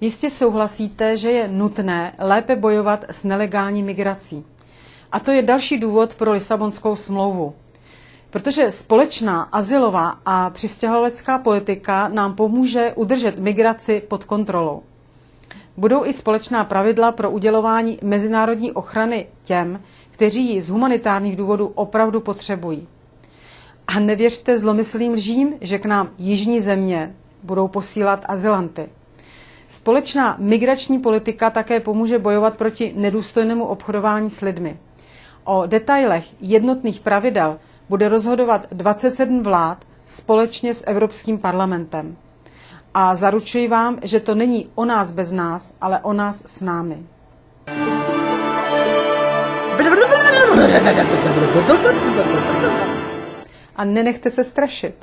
Jistě souhlasíte, že je nutné lépe bojovat s nelegální migrací. A to je další důvod pro Lisabonskou smlouvu. Protože společná azylová a přistěhovalecká politika nám pomůže udržet migraci pod kontrolou. Budou i společná pravidla pro udělování mezinárodní ochrany těm, kteří ji z humanitárních důvodů opravdu potřebují. A nevěřte zlomyslným lžím, že k nám jižní země budou posílat azylanty. Společná migrační politika také pomůže bojovat proti nedůstojnému obchodování s lidmi. O detailech jednotných pravidel bude rozhodovat 27 vlád společně s Evropským parlamentem. A zaručuji vám, že to není o nás bez nás, ale o nás s námi. A nenechte se strašit.